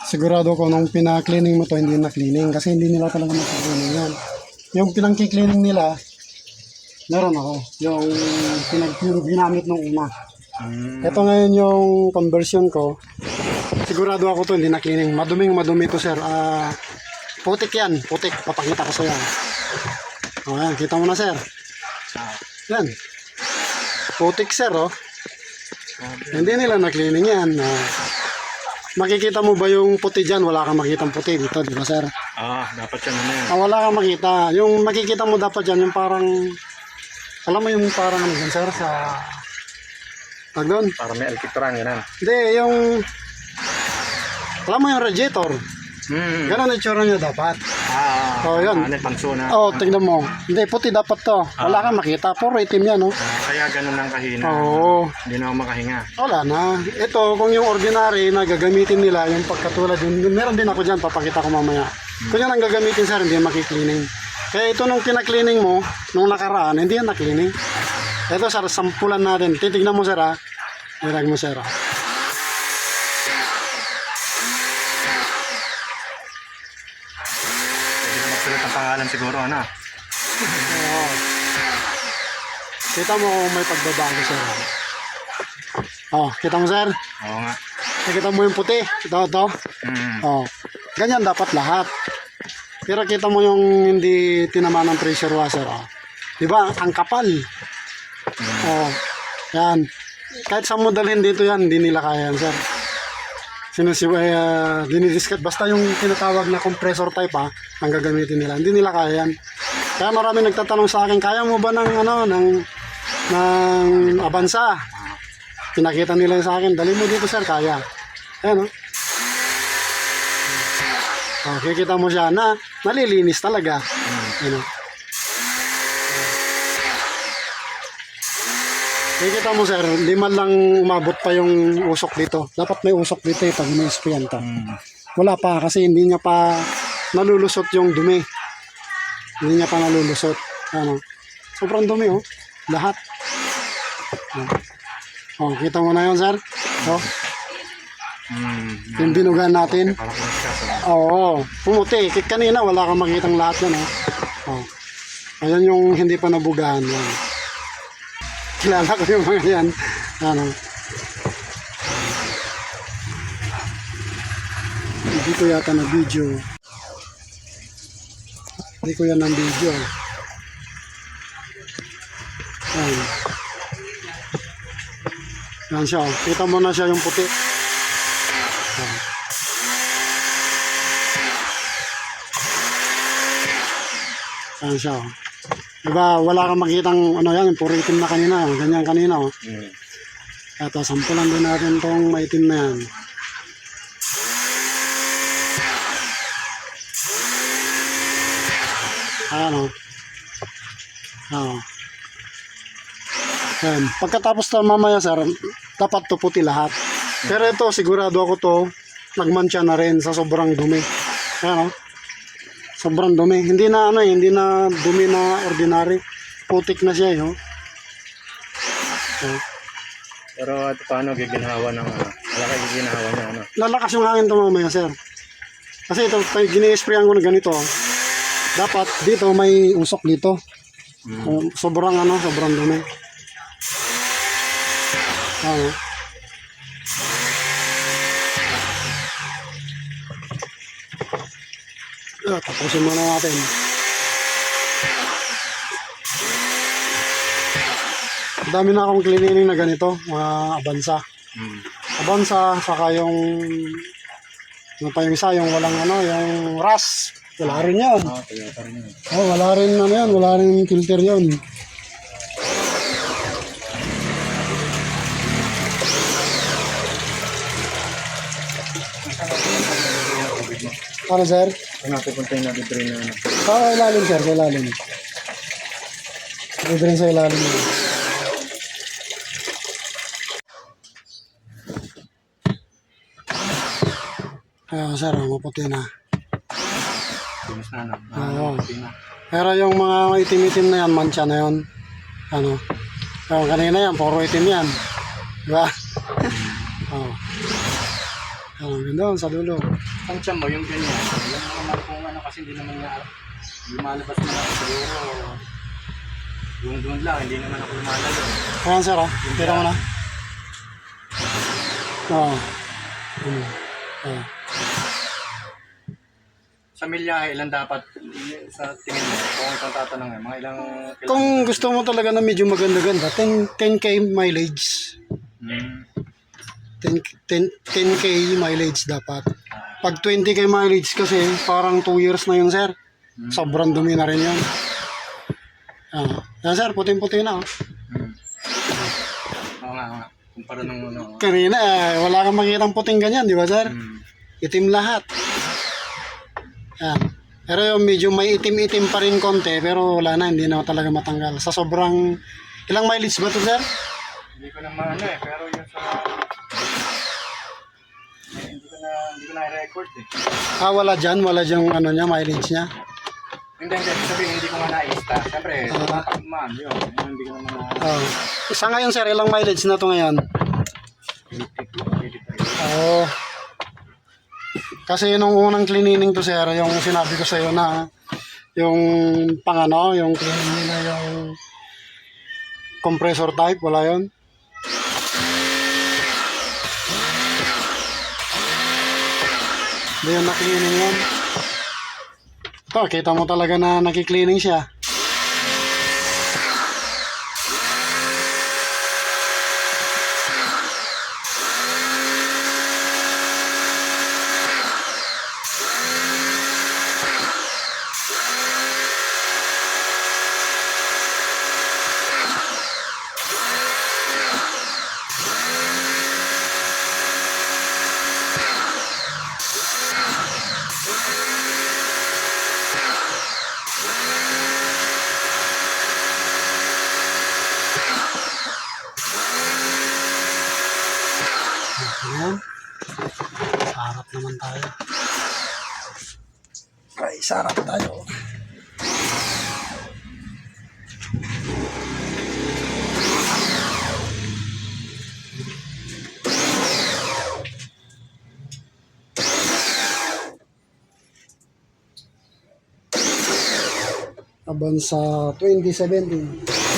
sigurado ko nung pina-cleaning mo to, hindi na-cleaning. Kasi hindi nila talaga mag-cleaning yan. Yung pinang-cleaning nila, meron ako. Yung ginamit nung una. Ito ngayon yung conversion ko. Sigurado ako to, hindi na-cleaning. Madumi to, sir. Putik yan. Putik. Papakita ko sa'yo. O, yan. Kita mo na, sir. Yan. Putik, sir, oh. Hindi nila na-cleaning yan. Makikita mo ba yung puti dyan? Wala kang makitang puti dito, di ba, sir? Dapat yan na yan. Wala kang makita. Yung makikita mo dapat dyan, yung parang, alam mo yung parang ano dyan, sir, sa, doon? Para may alkitran, yan. Hindi, yung, alam mo yung radiator. Ganon ang itsura niya dapat. Yun. Panso na. Tingnan mo. Hindi, puti dapat to. Wala kang makita. Puro itim yan, no? Kaya ganun lang kahina. Hindi na ako makahinga. Wala na. Ito, kung yung ordinary na gagamitin nila, yung pagkatulad yun, meron din ako dyan, papakita ko mamaya. Kung yan ang gagamitin, sir, hindi yan makiklining. Kaya ito nung kinaklining mo, nung nakaraan, hindi yan naklining. Ito, sir, sampulan natin. Titignan mo, sir, ha? Irag mo, sir, ha? Magsulat ang pangalan siguro, ano? Kita mo kung may pagbabago, sir. Kita mo, sir? Oo nga. Kita mo yung puti. Ito. Ganyan dapat lahat. Pero kita mo yung hindi tinamaan ng pressure washer. Diba? Ang kapal. Yan. Kahit sa modalhin dito yan, hindi nila kaya yan, sir. Dinidiscuss. Basta yung tinatawag na compressor type, ang gagamitin nila. Hindi nila kaya yan. Kaya marami nagtatanong sa akin, kaya mo ba ng Avanza? Pinakita nila sa akin, dali mo dito, sir, kaya. Ayan, kikita mo siya na nalilinis talaga. Kikita mo, sir, hindi man lang umabot pa yung usok dito. Dapat may usok dito pag ina-sprayan to. Wala pa kasi hindi niya pa nalulusot yung dumi. Hindi niya pa nalulusot. Sobrang dumi, lahat. Kita mo na yun, sir. Yung binugan natin. Pumuti. Kanina wala kang makitang lahat yan. Ayan yung hindi pa nabugahan yan. Kilala ko yung mga yan. Hindi ko yata na video. Hindi ko yan ng video. Yan siya. Kita mo na siya yung puti. Yan siya. Diba, wala kang makitang yan, puro itim na kanina. Ganyan kanina. Ito, sampulan din natin tong maitim na yan. Yan. Pagkatapos to mamaya, sir, dapat to puti lahat. Pero ito, sigurado ako to, nagmantsa na rin sa sobrang dumi. Sobrang dumi. Hindi na hindi na dumi na ordinary. Putik na siya, Pero paano giginhawa ng malaki giginhawa niya, Lalakas yung hangin to mamaya, sir. Kasi ito, gini-sprayan ko na ganito. Dapat dito may usok dito. Sobrang sobrang dumi. Tapusin muna natin. Dami na akong cleaning na ganito, mga Avanza. Avanza, saka yung yung isa, yung walang yung RAS. Wala rin yan. Wala rin yan, wala rin filter yun. Ano, sir? Natin puntayin natin drain na Sa ilalim, sir, sa ilalim. Drain sa ilalim. Sir, maputi na. Pero yung mga itim-itim na yan, mancha na yun. Kanina yan, puro itim yan. Diba? Ganda sa dulo. Ang tiyan mo, yung ganyan. Yung naman kung ano kasi hindi naman nga lumalabas na ako siguro. Doon lang, hindi naman ako lumalabas. Ayan sir Tira mo na. Oo. Sa milyahe, ilan dapat sa tingin mo? Kung ikaw tatanungin, mga ilang Kung gusto mo talaga na medyo maganda-ganda, 10K mileage. Hmm. 10K mileage dapat. Pag 20K mileage kasi, parang 2 years na yun, sir. Sobrang dumi na rin yun. Yan, sir, puting-puti na. Hmm. Oo nga. Kumpara nung ano. Kanina, wala kang makitang puting ganyan, di ba, sir? Itim lahat. Yan. Pero yung medyo may itim-itim pa rin konti, pero wala na, hindi na talaga matanggal. Sa sobrang, ilang mileage ba to, sir? Hindi ko na maano pero yung sa... hindi ko na i-record Wala dyan ano niya, mileage niya. Hindi, sabihin, hindi ko nga na-ista. Siyempre, matakman yun. Hindi ko naman na... Isa ngayon, sir, ilang mileage na to ngayon? 82. Kasi nung unang cleaning to, sir, yung sinabi ko sa'yo na yung yung cleaning nila yung compressor type, wala yun. Hindi yun na-cleaning yun. Ito, kita mo talaga na nakikleaning siya. Ayan. Sarap naman tayo. Ay, sarap tayo. Aban sa 2017.